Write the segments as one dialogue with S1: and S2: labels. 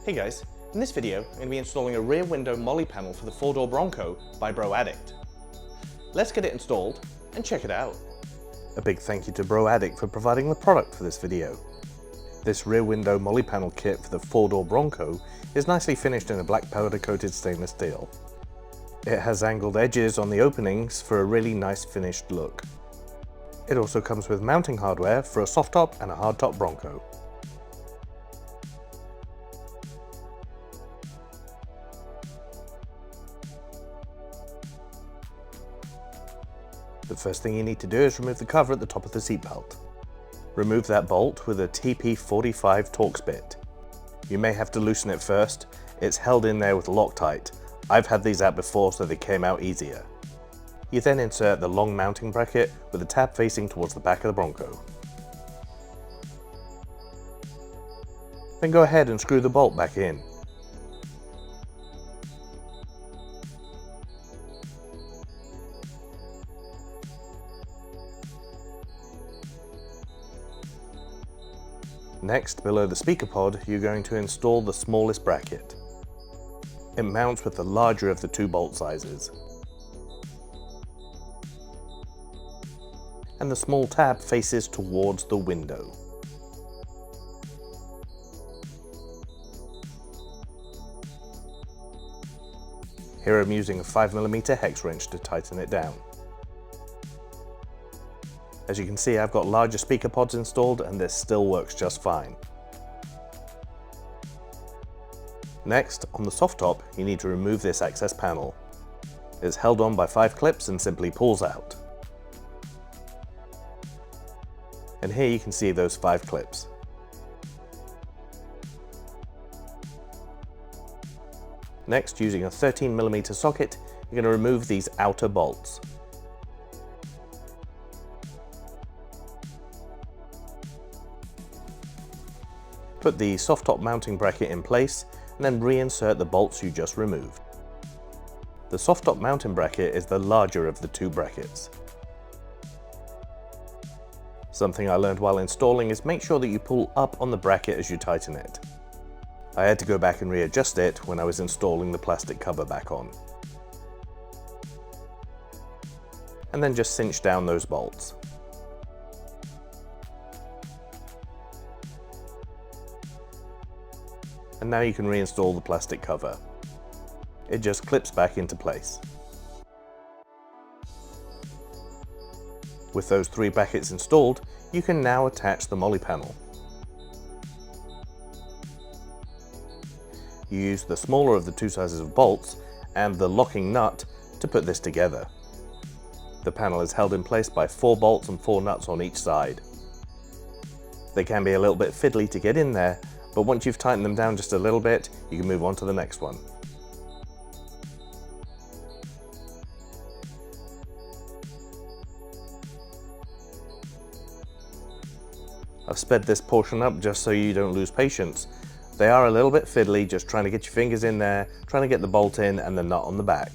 S1: Hey guys, in this video I'm going to be installing a rear window Molle panel for the Ford Bronco by Broaddict. Let's get it installed and check it out. A big thank you to Broaddict for providing the product for this video. This rear window Molle panel kit for the Ford Bronco is nicely finished in a black powder coated stainless steel. It has angled edges on the openings for a really nice finished look. It also comes with mounting hardware for a soft top and a hard top Bronco. The first thing you need to do is remove the cover at the top of the seat belt. Remove that bolt with a TP45 Torx bit. You may have to loosen it first, it's held in there with Loctite. I've had these out before so they came out easier. You then insert the long mounting bracket with the tab facing towards the back of the Bronco. Then go ahead and screw the bolt back in. Next, below the speaker pod, you're going to install the smallest bracket. It mounts with the larger of the two bolt sizes. And the small tab faces towards the window. Here I'm using a 5mm hex wrench to tighten it down. As you can see, I've got larger speaker pods installed and this still works just fine. Next, on the soft top, you need to remove this access panel. It's held on by 5 clips and simply pulls out. And here you can see those 5 clips. Next, using a 13mm socket, you're going to remove these outer bolts. Put the soft top mounting bracket in place and then reinsert the bolts you just removed. The soft top mounting bracket is the larger of the two brackets. Something I learned while installing is make sure that you pull up on the bracket as you tighten it. I had to go back and readjust it when I was installing the plastic cover back on. And then just cinch down those bolts. And now you can reinstall the plastic cover. It just clips back into place. With those 3 brackets installed, you can now attach the Molle panel. You use the smaller of the 2 sizes of bolts and the locking nut to put this together. The panel is held in place by 4 bolts and 4 nuts on each side. They can be a little bit fiddly to get in there, but once you've tightened them down just a little bit, you can move on to the next one. I've sped this portion up just so you don't lose patience. They are a little bit fiddly, just trying to get your fingers in there, trying to get the bolt in and the nut on the back.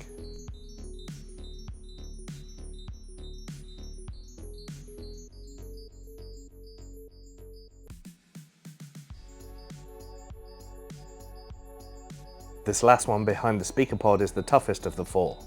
S1: This last one behind the speaker pod is the toughest of the 4.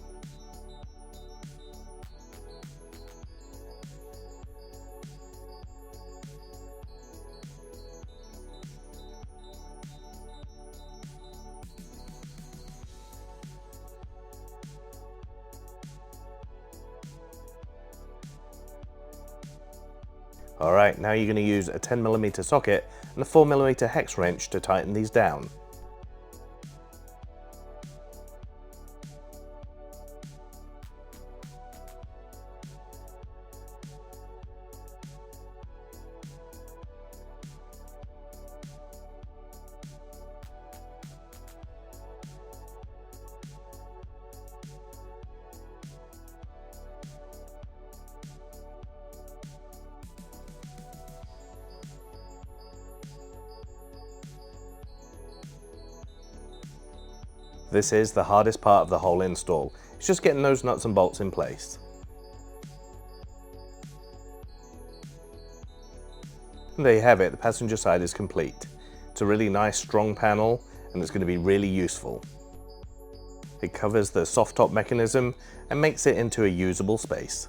S1: Alright, now you're going to use a 10mm socket and a 4mm hex wrench to tighten these down. This is the hardest part of the whole install. It's just getting those nuts and bolts in place. And there you have it, the passenger side is complete. It's a really nice strong panel and it's going to be really useful. It covers the soft top mechanism and makes it into a usable space.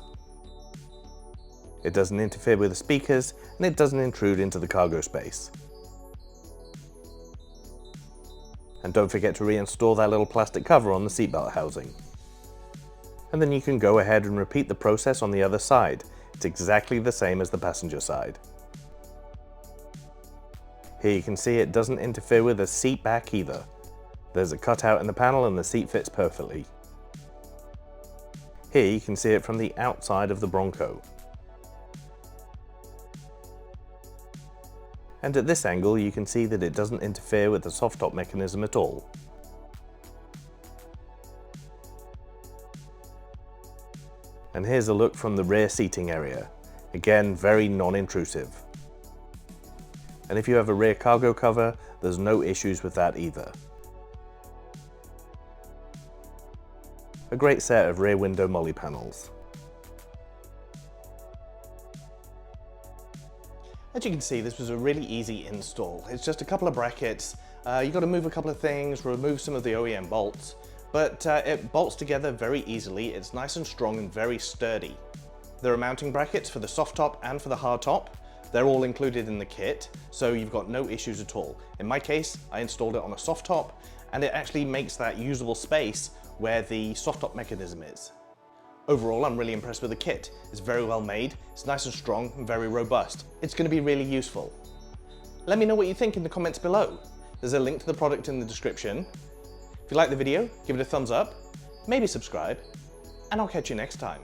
S1: It doesn't interfere with the speakers, and it doesn't intrude into the cargo space. And don't forget to reinstall that little plastic cover on the seatbelt housing. And then you can go ahead and repeat the process on the other side. It's exactly the same as the passenger side. Here you can see it doesn't interfere with the seat back either. There's a cutout in the panel and the seat fits perfectly. Here you can see it from the outside of the Bronco. And at this angle you can see that it doesn't interfere with the soft top mechanism at all. And here's a look from the rear seating area. Again, very non-intrusive. And if you have a rear cargo cover, there's no issues with that either. A great set of Rear Window Molle panels. As you can see, this was a really easy install. It's just a couple of brackets. You've got to move a couple of things, remove some of the OEM bolts, but it bolts together very easily. It's nice and strong and very sturdy. There are mounting brackets for the soft top and for the hard top. They're all included in the kit, so you've got no issues at all. In my case, I installed it on a soft top, and it actually makes that usable space where the soft top mechanism is. Overall, I'm really impressed with the kit. It's very well made, it's nice and strong and very robust. It's going to be really useful. Let me know what you think in the comments below. There's a link to the product in the description. If you like the video, give it a thumbs up, maybe subscribe, and I'll catch you next time.